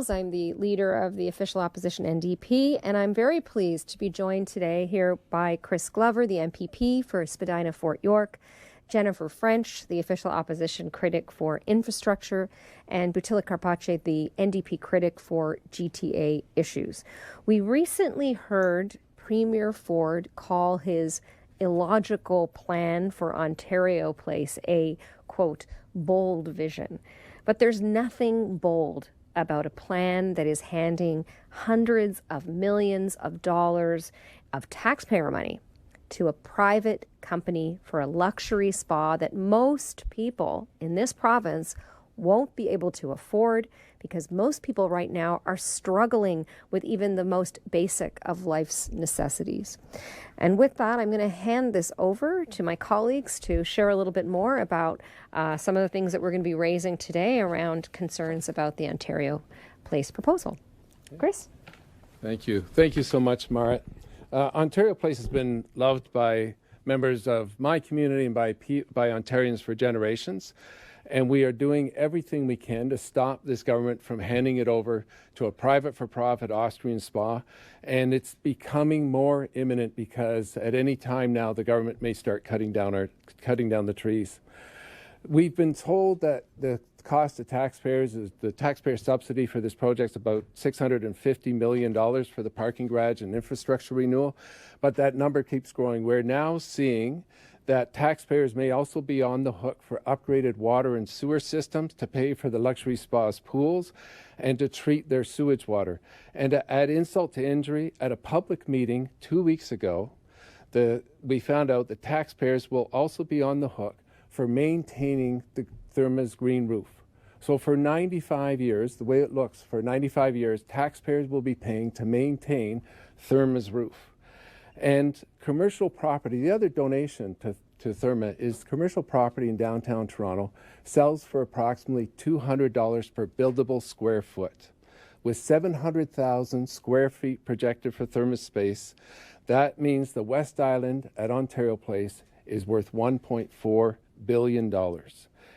Charles. I'm the leader of the official opposition NDP, and I'm very pleased to be joined today here by Chris Glover, the MPP for Spadina-Fort York, Jennifer French, the official opposition critic for infrastructure, and Butila Karpache, the NDP critic for GTA issues. We recently heard Premier Ford call his illogical plan for Ontario Place a, quote, bold vision. But there's nothing bold about a plan that is handing hundreds of millions of dollars of taxpayer money to a private company for a luxury spa that most people in this province won't be able to afford, because most people right now are struggling with even the most basic of life's necessities. And with that, I'm going to hand this over to my colleagues to share a little bit more about some of the things that we're going to be raising today around concerns about the Ontario Place proposal. Chris? Thank you. Thank you so much, Marit. Ontario Place has been loved by members of my community and by Ontarians for generations. And we are doing everything we can to stop this government from handing it over to a private for-profit Austrian spa. And it's becoming more imminent because at any time now the government may start cutting down the trees. We've been told that the cost to taxpayers is the taxpayer subsidy for this project is about $650 million for the parking garage and infrastructure renewal, but that number keeps growing. We're now seeing that taxpayers may also be on the hook for upgraded water and sewer systems to pay for the luxury spa's pools and to treat their sewage water. And to add insult to injury, at a public meeting 2 weeks ago, we found out that taxpayers will also be on the hook for maintaining the Therma's green roof. So for 95 years, the way it looks, for 95 years, taxpayers will be paying to maintain Therma's roof. And commercial property, the other donation to Therma is commercial property in downtown Toronto sells for approximately $200 per buildable square foot. With 700,000 square feet projected for Therma space, that means the West Island at Ontario Place is worth $1.4 billion.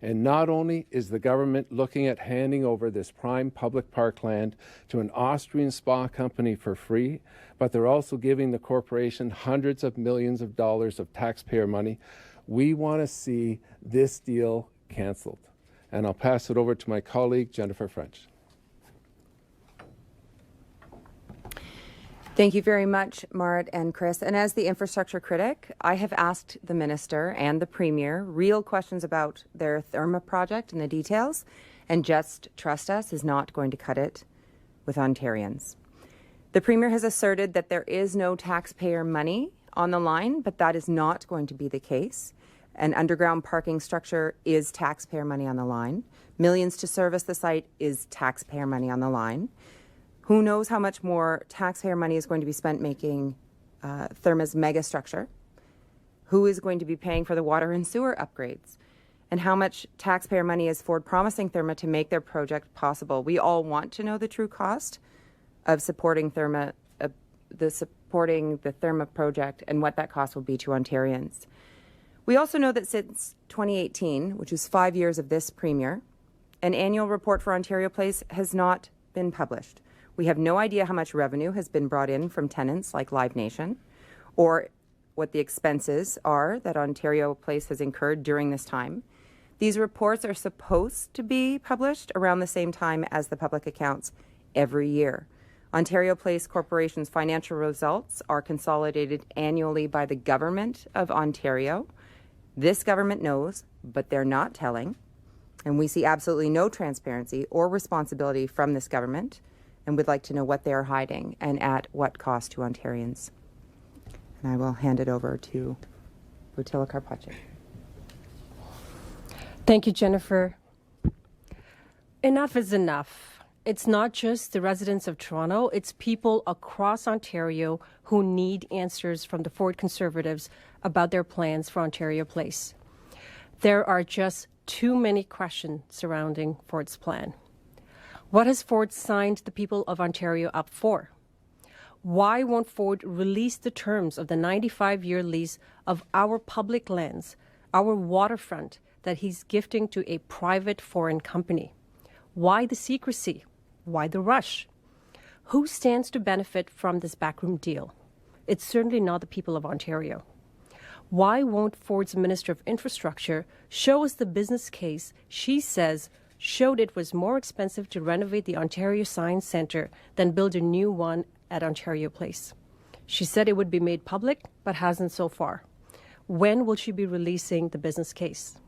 And not only is the government looking at handing over this prime public parkland to an Austrian spa company for free, but they're also giving the corporation hundreds of millions of dollars of taxpayer money. We want to see this deal canceled. And I'll pass it over to my colleague, Jennifer French. Thank you very much, Marit and Chris. And as the infrastructure critic, I have asked the Minister and the Premier real questions about their Therma project and the details, and Just Trust Us is not going to cut it with Ontarians. The Premier has asserted that there is no taxpayer money on the line, but that is not going to be the case. An underground parking structure is taxpayer money on the line. Millions to service the site is taxpayer money on the line. Who knows how much more taxpayer money is going to be spent making Therma's mega structure? Who is going to be paying for the water and sewer upgrades? And how much taxpayer money is Ford promising Therma to make their project possible? We all want to know the true cost of supporting Therma, supporting the Therma project and what that cost will be to Ontarians. We also know that since 2018, which is 5 years of this Premier, an annual report for Ontario Place has not been published. We have no idea how much revenue has been brought in from tenants like Live Nation, or what the expenses are that Ontario Place has incurred during this time. These reports are supposed to be published around the same time as the public accounts every year. Ontario Place Corporation's financial results are consolidated annually by the Government of Ontario. This government knows, but they're not telling. And we see absolutely no transparency or responsibility from this government, and would like to know what they are hiding and at what cost to Ontarians. And I will hand it over to Butila Karpache. Thank you, Jennifer. Enough is enough. It's not just the residents of Toronto, it's people across Ontario who need answers from the Ford Conservatives about their plans for Ontario Place. There are just too many questions surrounding Ford's plan. What has Ford signed the people of Ontario up for? Why won't Ford release the terms of the 95-year lease of our public lands, our waterfront, that he's gifting to a private foreign company? Why the secrecy? Why the rush? Who stands to benefit from this backroom deal? It's certainly not the people of Ontario. Why won't Ford's Minister of Infrastructure show us the business case she says showed it was more expensive to renovate the Ontario Science Centre than build a new one at Ontario Place? She said it would be made public, but hasn't so far. When will she be releasing the business case?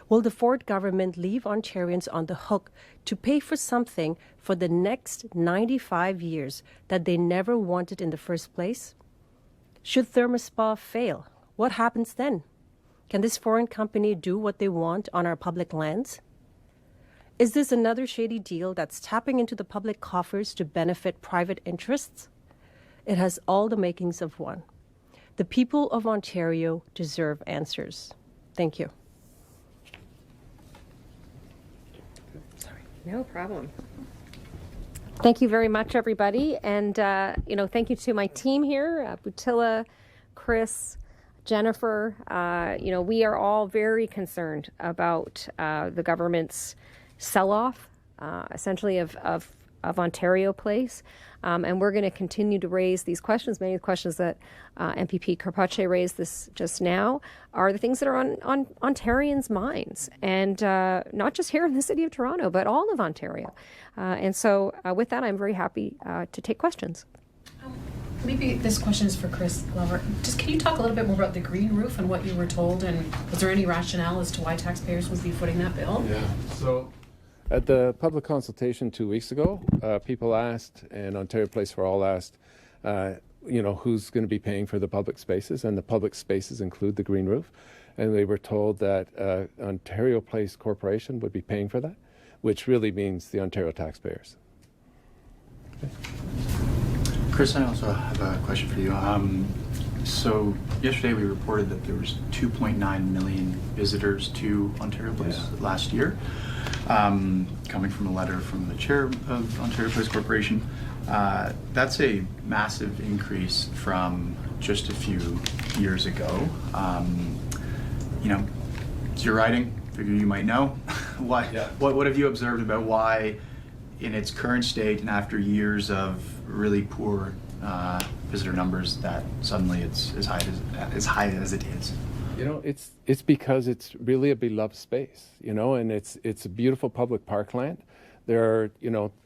Will the Ford government leave Ontarians on the hook to pay for something for the next 95 years that they never wanted in the first place? Should ThermoSpa fail, what happens then? Can this foreign company do what they want on our public lands? Is this another shady deal that's tapping into the public coffers to benefit private interests? It has all the makings of one. The people of Ontario deserve answers. Thank you. No problem. Thank you very much, everybody. And, thank you to my team here, Butila, Chris, Jennifer. We are all very concerned about the government's sell-off, essentially, of Ontario Place. And we're going to continue to raise these questions. Many of the questions that MPP Karpache raised this just now are the things that are on Ontarians' minds, and not just here in the city of Toronto, but all of Ontario. And so with that, I'm very happy to take questions. Maybe this question is for Chris Glover. Just can you talk a little bit more about the green roof and what you were told, and was there any rationale as to why taxpayers would be footing that bill? Yeah. So at the public consultation 2 weeks ago, people asked, and Ontario Place for All asked, who's going to be paying for the public spaces, and the public spaces include the green roof. And they were told that Ontario Place Corporation would be paying for that, which really means the Ontario taxpayers. Okay. Chris, I also have a question for you. So yesterday we reported that there was 2.9 million visitors to Ontario Place last year, coming from a letter from the chair of Ontario Place Corporation. That's a massive increase from just a few years ago. It's your writing. Figure you might know. What have you observed about why, in its current state and after years of really poor visitor numbers, that suddenly it's as high as it is? It's because it's really a beloved space, and it's a beautiful public parkland. There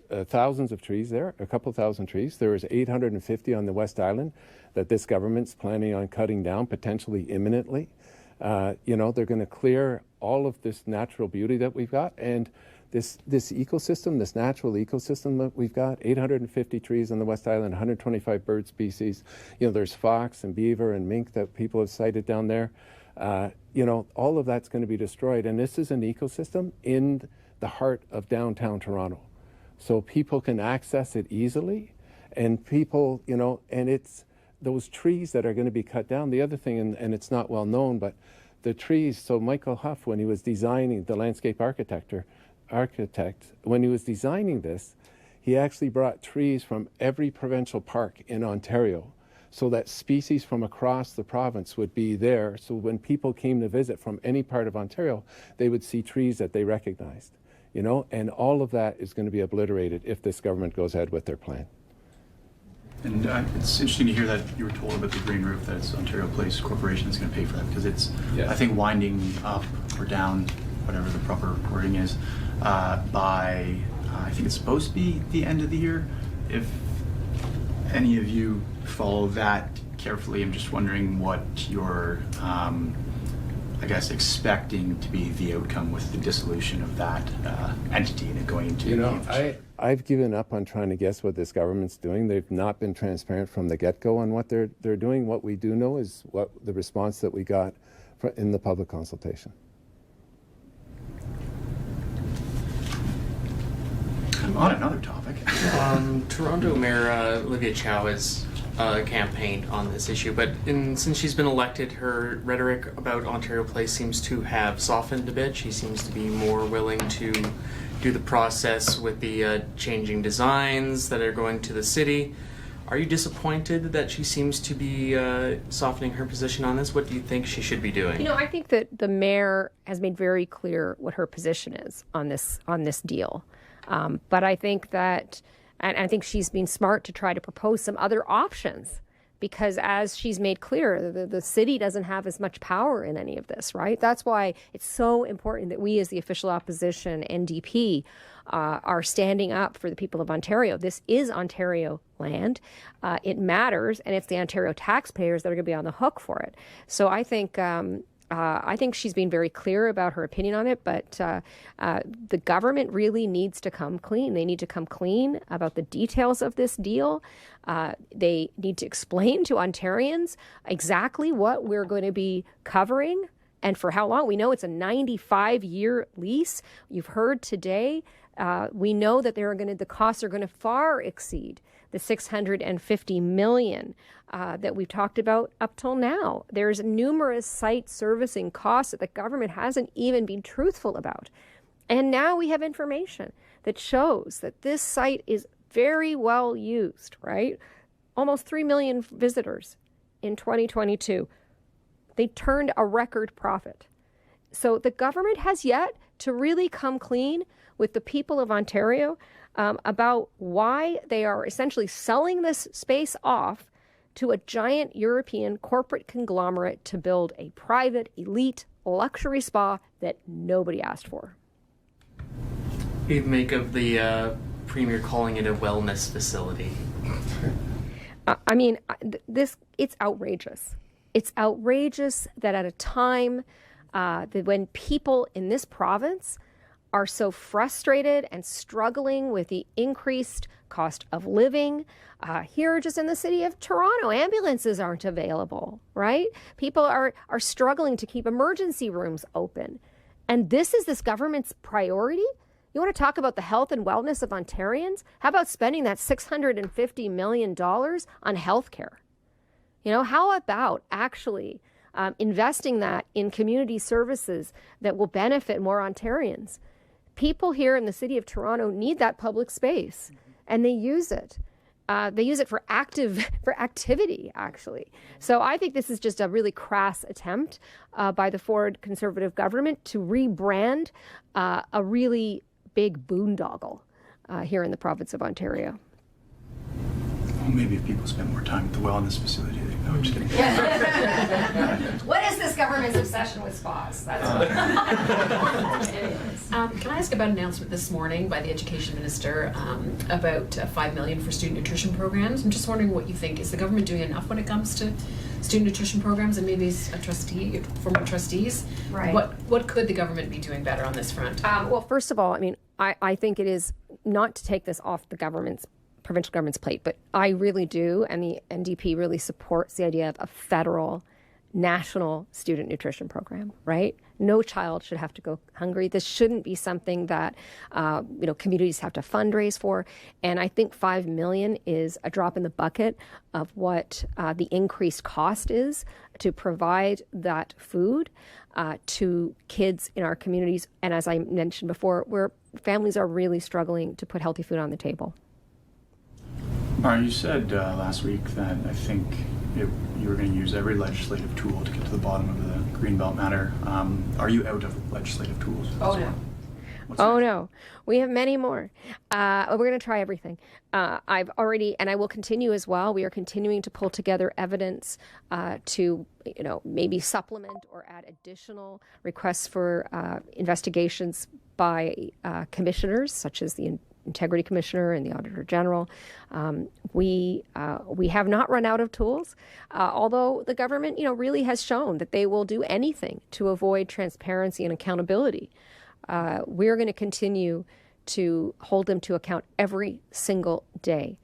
are, thousands of trees there, a couple thousand trees. There is 850 on the West Island that this government's planning on cutting down, potentially imminently. They're going to clear all of this natural beauty that we've got, and this ecosystem, this natural ecosystem that we've got, 850 trees on the West Island, 125 bird species. There's fox and beaver and mink that people have sighted down there. All of that's going to be destroyed. And this is an ecosystem in the heart of downtown Toronto. So people can access it easily, and people, and it's those trees that are going to be cut down. The other thing, and it's not well known, but the trees, so Michael Huff, when he was designing the landscape architect, when he was designing this, he actually brought trees from every provincial park in Ontario so that species from across the province would be there. So when people came to visit from any part of Ontario, they would see trees that they recognized, and all of that is going to be obliterated if this government goes ahead with their plan. And it's interesting to hear that you were told about the green roof, that it's Ontario Place Corporation that's going to pay for that, because it's, I think, winding up or down, whatever the proper wording is, by, I think it's supposed to be the end of the year. If any of you follow that carefully, I'm just wondering what you're, expecting to be the outcome with the dissolution of that entity and it going into I've given up on trying to guess what this government's doing. They've not been transparent from the get-go on what they're doing. What we do know is what the response that we got in the public consultation. On another topic. Toronto Mayor Olivia Chow has campaigned on this issue, but since she's been elected, her rhetoric about Ontario Place seems to have softened a bit. She seems to be more willing to do the process with the changing designs that are going to the city. Are you disappointed that she seems to be softening her position on this? What do you think she should be doing? I think that the mayor has made very clear what her position is on this deal. But I think that, and I think she's been smart to try to propose some other options, because as she's made clear, the city doesn't have as much power in any of this, right? That's why it's so important that we as the official opposition, NDP, are standing up for the people of Ontario. This is Ontario land. It matters, and it's the Ontario taxpayers that are going to be on the hook for it. So I think she's been very clear about her opinion on it, but the government really needs to come clean. They need to come clean about the details of this deal. They need to explain to Ontarians exactly what we're going to be covering and for how long. We know it's a 95-year lease. You've heard today. We know that the costs are going to far exceed the $650 million that we've talked about up till now. There's numerous site servicing costs that the government hasn't even been truthful about. And now we have information that shows that this site is very well used, right? Almost 3 million visitors in 2022. They turned a record profit. So the government has yet to really come clean with the people of Ontario about why they are essentially selling this space off to a giant European corporate conglomerate to build a private, elite, luxury spa that nobody asked for. What do you make of the Premier calling it a wellness facility? It's outrageous. It's outrageous that at a time that when people in this province are so frustrated and struggling with the increased cost of living. Here, just in the city of Toronto, ambulances aren't available, right? People are struggling to keep emergency rooms open. And this is this government's priority? You want to talk about the health and wellness of Ontarians? How about spending that $650 million on healthcare? How about actually investing that in community services that will benefit more Ontarians? People here in the city of Toronto need that public space, and they use it. They use it for activity, actually. So I think this is just a really crass attempt by the Ford Conservative government to rebrand a really big boondoggle here in the province of Ontario. Well, maybe if people spend more time at the wellness facility, no, I'm just kidding. What is this government's obsession with spas? That's Can I ask about an announcement this morning by the Education Minister about $5 million for student nutrition programs? I'm just wondering what you think. Is the government doing enough when it comes to student nutrition programs? And maybe as a trustee, former trustees, right. What could the government be doing better on this front? Well, first of all, I think it is not to take this off the provincial government's plate, but I really do, and the NDP really supports the idea of a federal, national student nutrition program, right? No child should have to go hungry. This shouldn't be something that, communities have to fundraise for. And I think $5 million is a drop in the bucket of what the increased cost is to provide that food to kids in our communities. And as I mentioned before, where families are really struggling to put healthy food on the table. Mara, you said last week that I think you were going to use every legislative tool to get to the bottom of the Greenbelt matter. Are you out of legislative tools? Oh, no. No. We have many more. We're going to try everything. I've already, and I will continue as well. We are continuing to pull together evidence to, maybe supplement or add additional requests for investigations by commissioners, such as the Integrity Commissioner and the Auditor General. We have not run out of tools, although the government, really has shown that they will do anything to avoid transparency and accountability. We're going to continue to hold them to account every single day.